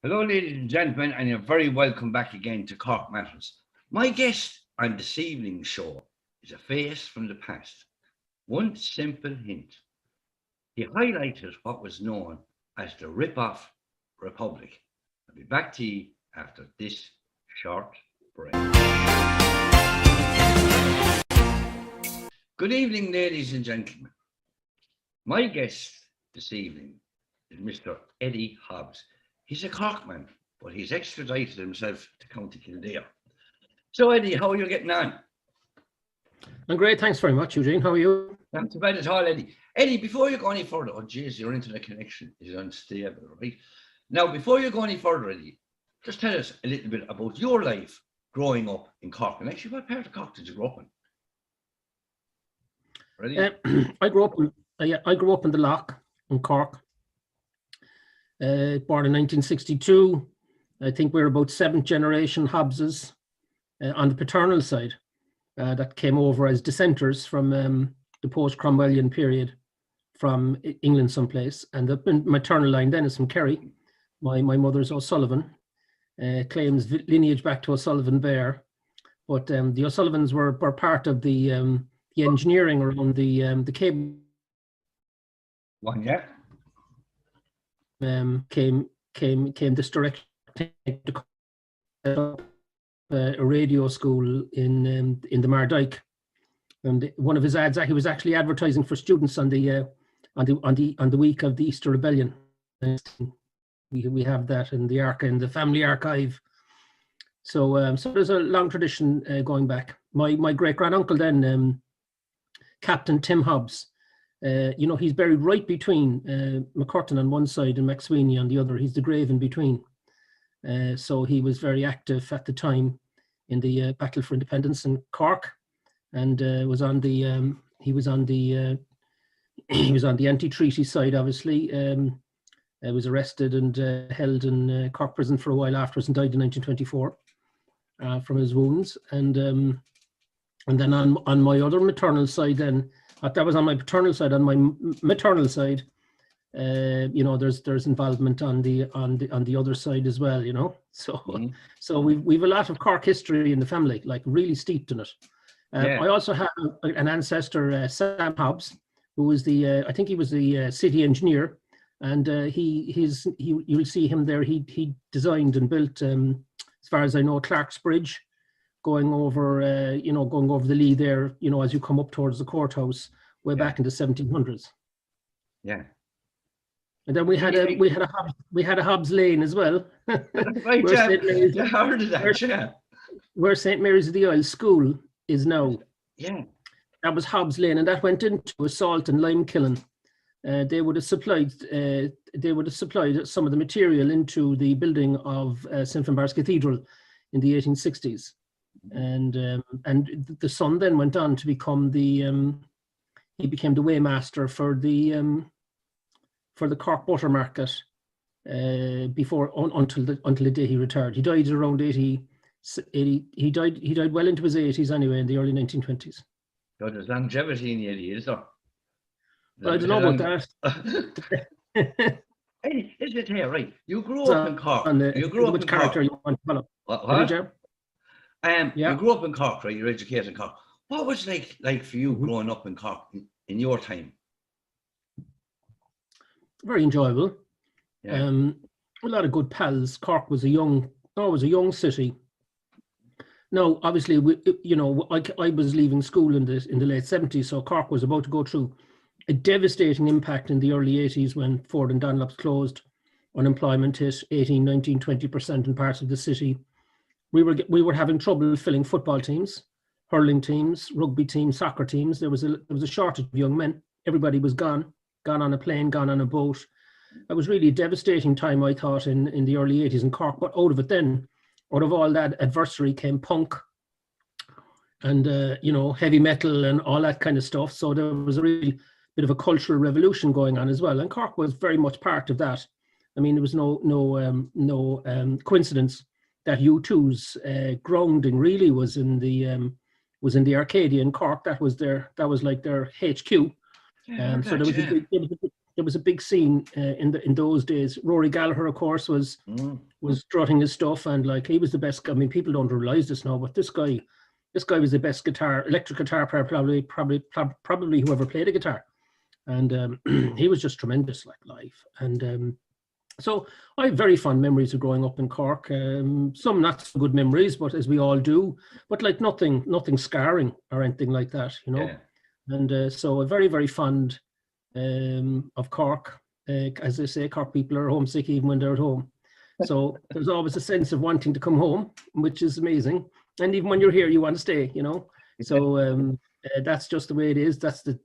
Hello, ladies and gentlemen, and you're very welcome back again to Cork Matters. My guest on this evening's show is a face from the past. One simple hint. He highlighted what was known as the ripoff Republic. I'll be back to you after this short break. Good evening, ladies and gentlemen. My guest this evening is Mr. Eddie Hobbs. He's a Corkman, but he's extradited himself to County Kildare. So, Eddie, how are you getting on? I'm great, thanks very much, Eugene. How are you? Not too bad at all, Eddie. Eddie, before you go any further, oh, geez, your internet connection is unstable, right? Now, before you go any further, Eddie, just tell us a little bit about your life growing up in Cork. And actually, what part of Cork did you grow up in? Ready? I grew up in the Lough in Cork. Born in 1962. I think we're about seventh generation Hobbses on the paternal side that came over as dissenters from the post-Cromwellian period from England someplace. And the maternal line then is from Kerry. My mother's O'Sullivan, claims lineage back to O'Sullivan Bear. But the O'Sullivans were part of the engineering around the cable. One, yeah. Came this direction a radio school in the Mardyke, and one of his ads, he was actually advertising for students on the week of the Easter Rebellion. We have that in the family archive. So there's a long tradition going back. My great granduncle then, Captain Tim Hobbs. He's buried right between McCurtain on one side and McSweeney on the other. He's the grave in between. So he was very active at the time in the battle for independence in Cork, and was on the anti-treaty side. Obviously, was arrested and held in Cork prison for a while afterwards, and died in 1924 from his wounds. And then on my other maternal side, then. That was on my paternal side. On my maternal side, there's involvement on the other side as well. So we've a lot of Cork history in the family, like really steeped in it. I also have an ancestor, Sam Hobbs, who was I think he was the city engineer, and you'll see him there. He designed and built, as far as I know, Clark's Bridge, going over the Lee there, as you come up towards the courthouse, way back in the 1700s. Yeah. And then we had a Hobbs Lane as well. Right, where St. Mary's of the Isles School is now. Yeah. That was Hobbs Lane, and that went into a salt and lime kiln. They would have supplied some of the material into the building of St. Finbarr's Cathedral in the 1860s. And the son then went on to become he became the weighmaster for the Cork Butter Market until the day he retired. He died around 80. He died well into his 80s anyway, in the early 1920s. So there's longevity in Eddie, is there? I don't know about that. Hey, is it here, right? You grew up in Cork. You grew up in character Cork. You want to follow? What? You grew up in Cork, right? You're educated in Cork. What was it like for you growing up in Cork in your time? Very enjoyable. Yeah. A lot of good pals. Cork was a young city. Now, obviously, I was leaving school in the late 70s, so Cork was about to go through a devastating impact in the early 80s when Ford and Dunlop's closed. Unemployment hit 18, 19, 20% in parts of the city. We were having trouble filling football teams, hurling teams, rugby teams, soccer teams. There was a shortage of young men. Everybody was gone on a plane, gone on a boat. It was really a devastating time, I thought, in the early 80s in Cork. But out of all that adversity came punk and heavy metal and all that kind of stuff. So there was a really bit of a cultural revolution going on as well, and Cork was very much part of that. I mean, there was no coincidence that U2's grounding really was in the Arcadia in Cork. That was like their HQ. Yeah, So there it was a big scene in those days. Rory Gallagher, of course, was strutting his stuff, and like he was the best. I mean, people don't realize this now, but this guy was the best electric guitar player probably who ever played a guitar, and he was just tremendous, like live. And so I have very fond memories of growing up in Cork. Some not so good memories, but as we all do, but like nothing scarring or anything like that, you know. Yeah. And so a very, very fond of Cork. As they say, Cork people are homesick even when they're at home. So there's always a sense of wanting to come home, which is amazing. And even when you're here, you want to stay, you know. So that's just the way it is. That's the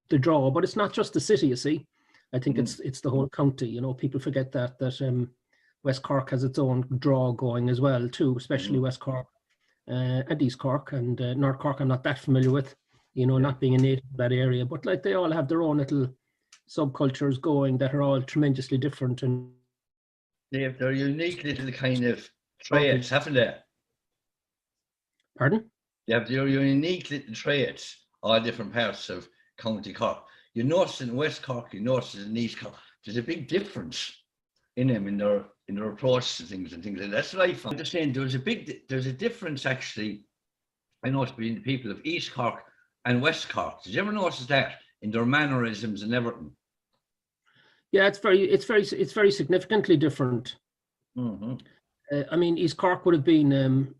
draw. But it's not just the city, you see. I think it's the whole county, you know. People forget that West Cork has its own draw going as well too, especially West Cork and East Cork, and North Cork I'm not that familiar with, you know, not being a native of that area, but like they all have their own little subcultures going that are all tremendously different, and they have their unique little kind of traits, haven't they? Pardon? They have their unique little traits, all different parts of County Cork. You notice in West Cork, you notice in East Cork, there's a big difference in them, in their approach to things and things like that. That's what I found. I'm just saying there's a difference actually, I noticed between the people of East Cork and West Cork. Did you ever notice that in their mannerisms and everything? Yeah, it's very significantly different. I mean, East Cork would have been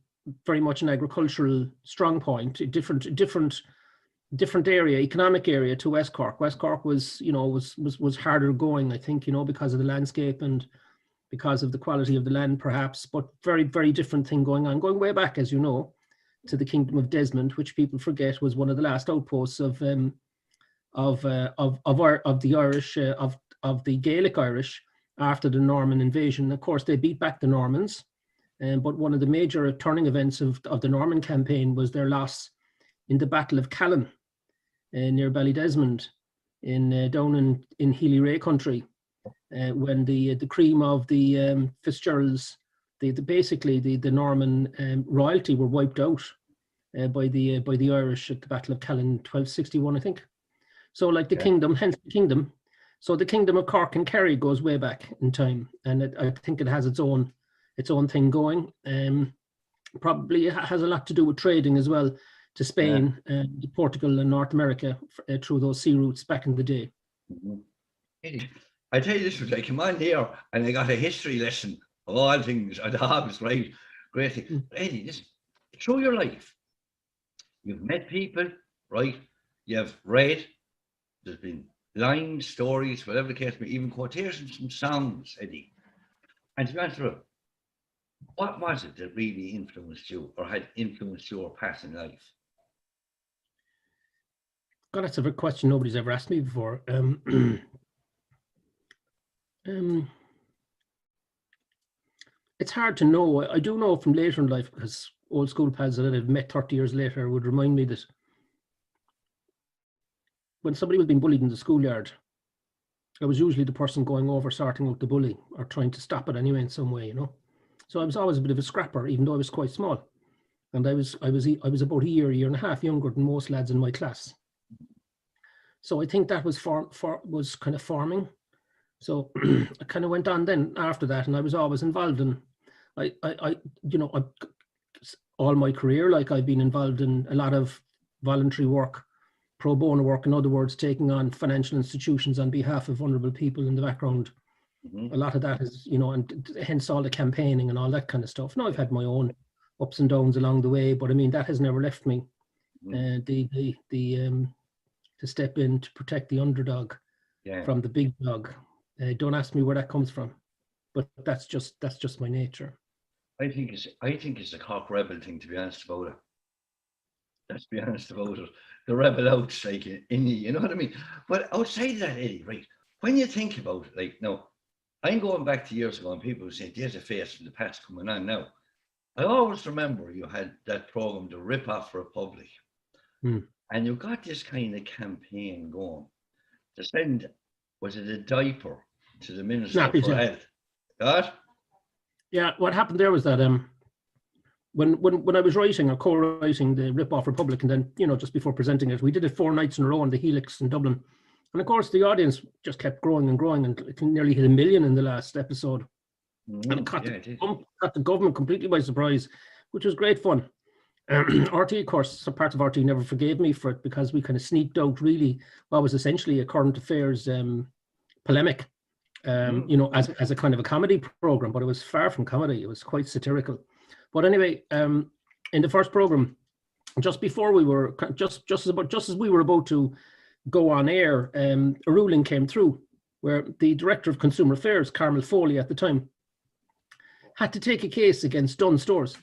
very much an agricultural strong point, different area, economic area to West Cork. West Cork was, you know, was harder going, I think, you know, because of the landscape and because of the quality of the land, perhaps. But very, very different thing going on, going way back, as you know, to the Kingdom of Desmond, which people forget was one of the last outposts of the Irish, of the Gaelic Irish after the Norman invasion. Of course, they beat back the Normans, but one of the major turning events of the Norman campaign was their loss in the Battle of Callan near Ballydesmond down in Healy-Ray country, when the cream of the Fitzgeralds, basically the Norman royalty were wiped out by the Irish at the Battle of Callan 1261, I think. So like the kingdom, hence the kingdom. So the Kingdom of Cork and Kerry goes way back in time, and I think it has its own thing going. Probably it has a lot to do with trading as well, to Spain, Portugal and North America through those sea routes back in the day. I tell you this, I came on here and I got a history lesson of all things at Hobbs, right? Great thing. Eddie, listen, through your life, you've met people, right? You've read, there's been lines, stories, whatever the case may be, even quotations from songs, Eddie. And to be honest with you, what was it that really influenced you or had influenced your path in life? God, that's a question nobody's ever asked me before. It's hard to know. I do know from later in life, because old school pals that I've met 30 years later would remind me that when somebody was being bullied in the schoolyard, I was usually the person going over sorting out the bully or trying to stop it anyway in some way, you know. So I was always a bit of a scrapper, even though I was quite small, and I was about a year and a half younger than most lads in my class. So I think that was was kind of forming. So I kind of went on then after that, and I was always involved in, all my career, like I've been involved in a lot of voluntary work, pro bono work, in other words, taking on financial institutions on behalf of vulnerable people in the background. A lot of that is, you know, and hence all the campaigning and all that kind of stuff. Now I've had my own ups and downs along the way, but I mean, that has never left me. To step in to protect the underdog from the big dog. Don't ask me where that comes from, but that's just my nature. I think it's a Cork rebel thing, to be honest about it. Let's be honest about it. The rebel out, like in you know what I mean? But outside of that, Eddie, right? When you think about it, like now, I'm going back to years ago, and people were saying there's a face from the past coming on now. I always remember you had that program, the Ripoff Republic. And you got this kind of campaign going to send, was it a diaper to the Minister for Health? What? Yeah, what happened there was that when I was writing or co-writing the Ripoff Republic, and then, you know, just before presenting it, we did it 4 nights in a row on the Helix in Dublin, And of course, the audience just kept growing and growing, and it nearly hit 1 million in the last episode. And it caught the government completely by surprise, which was great fun. RT, of course, some parts of RT never forgave me for it because we kind of sneaked out really what was essentially a current affairs polemic, as a kind of a comedy program, but it was far from comedy. It was quite satirical. But anyway, in the first program, just before we were just as we were about to go on air, a ruling came through where the director of consumer affairs, Carmel Foley at the time, had to take a case against Dunn Stores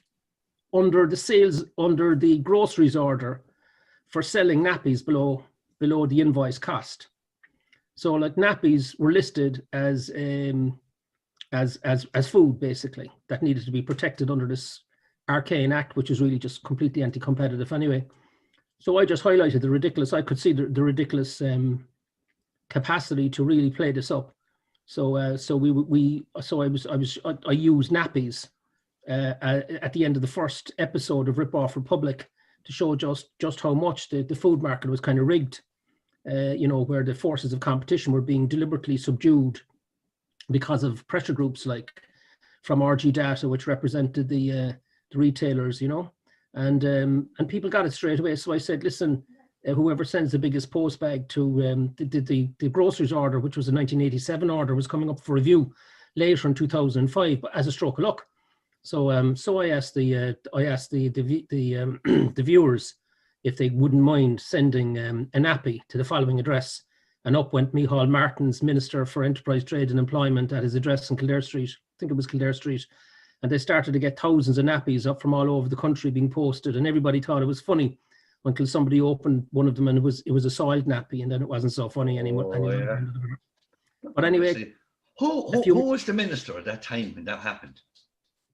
under the groceries order for selling nappies below the invoice cost. So like nappies were listed as food basically that needed to be protected under this arcane act, which is really just completely anti-competitive anyway. So I just highlighted the ridiculous. I could see the ridiculous capacity to really play this up. So I used nappies at the end of the first episode of Ripoff Republic to show just how much the food market was kind of rigged, where the forces of competition were being deliberately subdued because of pressure groups like from RG Data, which represented the retailers, and people got it straight away. So I said, listen, whoever sends the biggest post bag to the groceries order, which was a 1987 order, was coming up for review later in 2005, but as a stroke of luck. So I asked the viewers if they wouldn't mind sending a nappy to the following address, and up went Micheál Martin's Minister for Enterprise, Trade and Employment at his address in Kildare Street. I think it was Kildare Street. And they started to get thousands of nappies up from all over the country being posted, and everybody thought it was funny until somebody opened one of them and it was a soiled nappy, and then it wasn't so funny anymore. Yeah. But anyway, who was the minister at that time when that happened?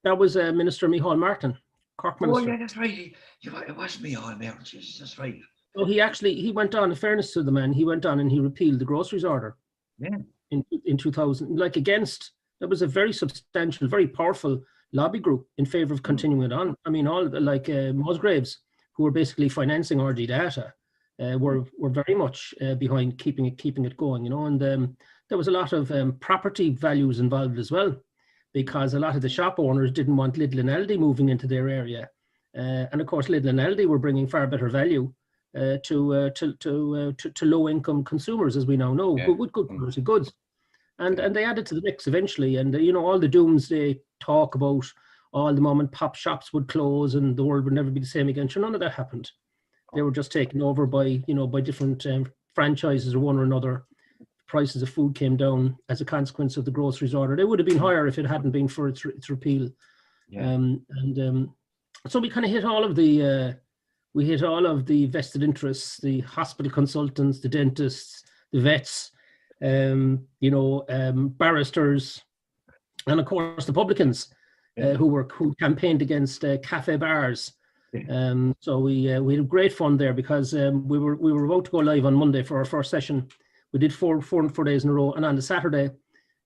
That was Minister Micheál Martin, Cork Minister. Oh yeah, that's right. It was Micheál Martin. Jesus, that's right. Oh, he went on. In fairness to the man, he went on and he repealed the groceries order. Yeah. In 2000, there was a very substantial, very powerful lobby group in favour of continuing it on. I mean, all like Musgraves, who were basically financing RG Data, were very much behind keeping it going, and there was a lot of property values involved as well, because a lot of the shop owners didn't want Lidl and Aldi moving into their area, and of course Lidl and Aldi were bringing far better value to low income consumers, as we now know, with good quality goods. And they added to the mix eventually, and all the doomsday talk about all the mom and pop shops would close and the world would never be the same again. Sure, none of that happened. They were just taken over by different franchises or one or another. Prices of food came down as a consequence of the groceries order. They would have been higher if it hadn't been for its repeal. Yeah. So we kind of hit all of the vested interests, the hospital consultants, the dentists, the vets, barristers, and of course the publicans, who campaigned against cafe bars. So we had great fun there because we were about to go live on Monday for our first session. We did four days in a row, and on the Saturday,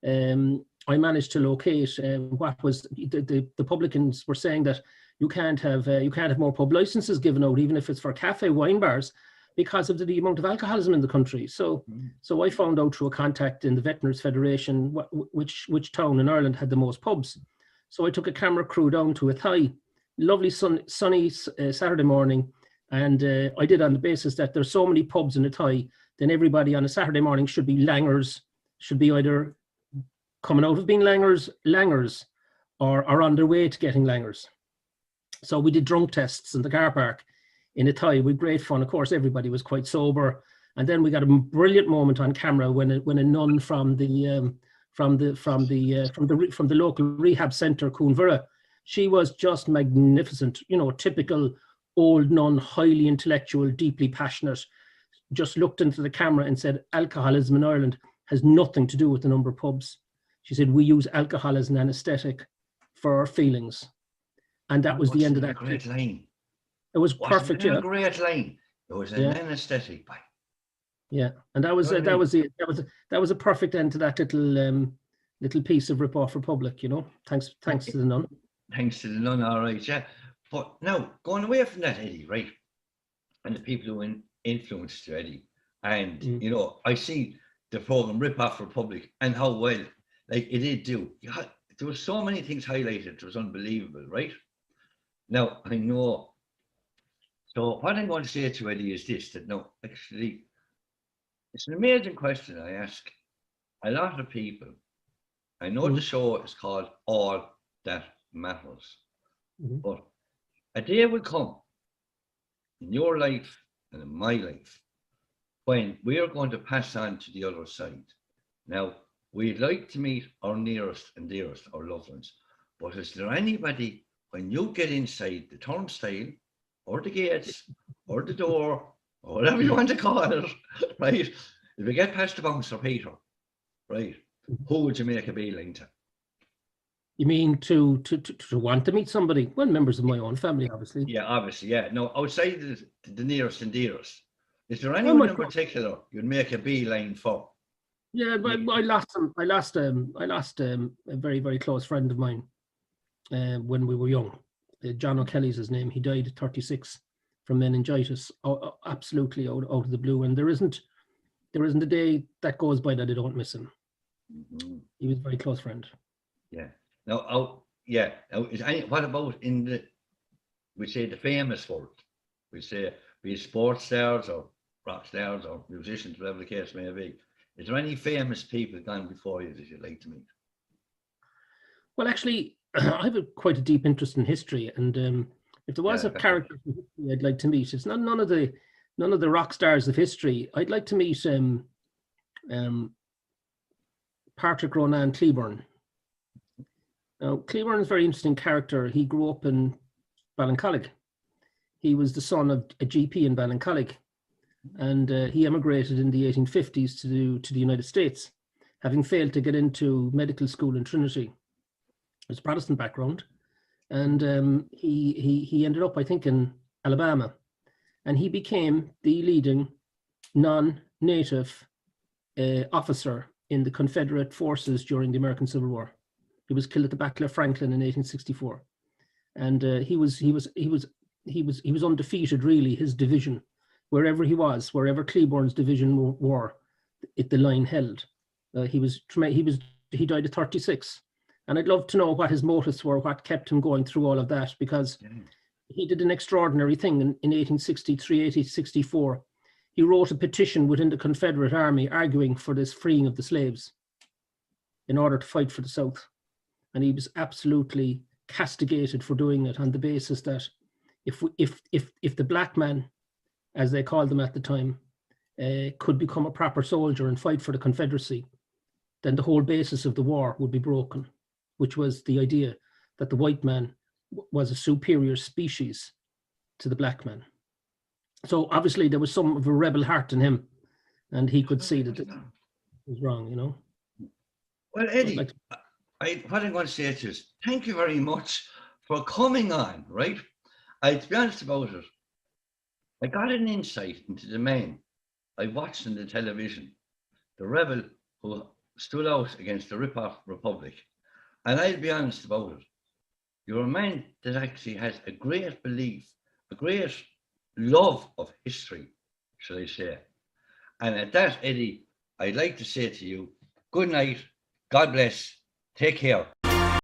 I managed to locate what was the publicans were saying that you can't have more pub licenses given out, even if it's for cafe wine bars, because of the amount of alcoholism in the country. So I found out through a contact in the Veterinarians Federation which town in Ireland had the most pubs. So I took a camera crew down to Athy, lovely sunny Saturday morning, and I did on the basis that there's so many pubs in Athy, then everybody on a Saturday morning should be langers, should be either coming out of being langers, or are on their way to getting langers. So we did drunk tests in the car park in Athy with great fun. Of course, everybody was quite sober, and then we got a brilliant moment on camera when a nun from the local rehab centre, Coonvera, she was just magnificent. Typical old nun, highly intellectual, deeply passionate. Just looked into the camera and said, "Alcoholism in Ireland has nothing to do with the number of pubs." She said, "We use alcohol as an anaesthetic for our feelings," and that was the end of that. Great line. It was perfect. A great line. It was an anaesthetic. Yeah, and that was a perfect end to that little piece of Ripoff Republic. Thanks to the nun. Thanks to the nun, all right, yeah. But now going away from that, Eddie, right, and the people who influenced you, Eddie, And, you know, I see the program Ripoff Republic and how well, like, it did do. There were so many things highlighted. It was unbelievable, right? Now, I know. So what I'm going to say to you, Eddie, is this, that no, actually, it's an amazing question I ask a lot of people. I know the show is called All That Matters, but a day will come in your life and in my life when we are going to pass on to the other side. Now, we'd like to meet our nearest and dearest, our loved ones, but is there anybody, when you get inside the turnstile or the gates or the door or whatever you want to call it, right? If you get past the bouncer, Peter, right, who would you make a beeline to? You mean to want to meet somebody? Well, members of my own family, obviously. Yeah, obviously, yeah. No, outside the nearest and dearest, is there anyone in particular you'd make a beeline for? Yeah, but I lost a very, very close friend of mine when we were young. John O'Kelly's his name. He died at 36 from meningitis, absolutely out of the blue. And there isn't a day that goes by that I don't miss him. He was a very close friend. Yeah. Now, what about in the, we say, the famous world? We say, be it sports stars or rock stars or musicians, whatever the case may be. Is there any famous people gone before you that you'd like to meet? Well, actually, I have quite a deep interest in history, and if there was a character from history I'd like to meet, it's not none of the rock stars of history. I'd like to meet Patrick Ronan Cleburne. Now, Cleburne is a very interesting character. He grew up in Ballincollig. He was the son of a GP in Ballincollig, and he emigrated in the 1850s to the United States, having failed to get into medical school in Trinity. It's a Protestant background, and he ended up, I think, in Alabama, and he became the leading non-native officer in the Confederate forces during the American Civil War. He was killed at the Battle of Franklin in 1864, and he was undefeated. Really, his division, wherever Cleburne's division were, the line held. He died at 36, and I'd love to know what his motives were, what kept him going through all of that, because he did an extraordinary thing in 1863, 1864. He wrote a petition within the Confederate Army arguing for this freeing of the slaves in order to fight for the South. And he was absolutely castigated for doing it on the basis that if the black man, as they called them at the time, could become a proper soldier and fight for the Confederacy, then the whole basis of the war would be broken, which was the idea that the white man was a superior species to the black man. So obviously there was some of a rebel heart in him, and he could see that it was wrong, you know. Well, Eddie, what I'm going to say to you is thank you very much for coming on, right? To be honest about it, I got an insight into the man I watched on the television, the rebel who stood out against the ripoff Republic. And I'll be honest about it, you're a man that actually has a great belief, a great love of history, shall I say. And at that, Eddie, I'd like to say to you, good night, God bless, take care.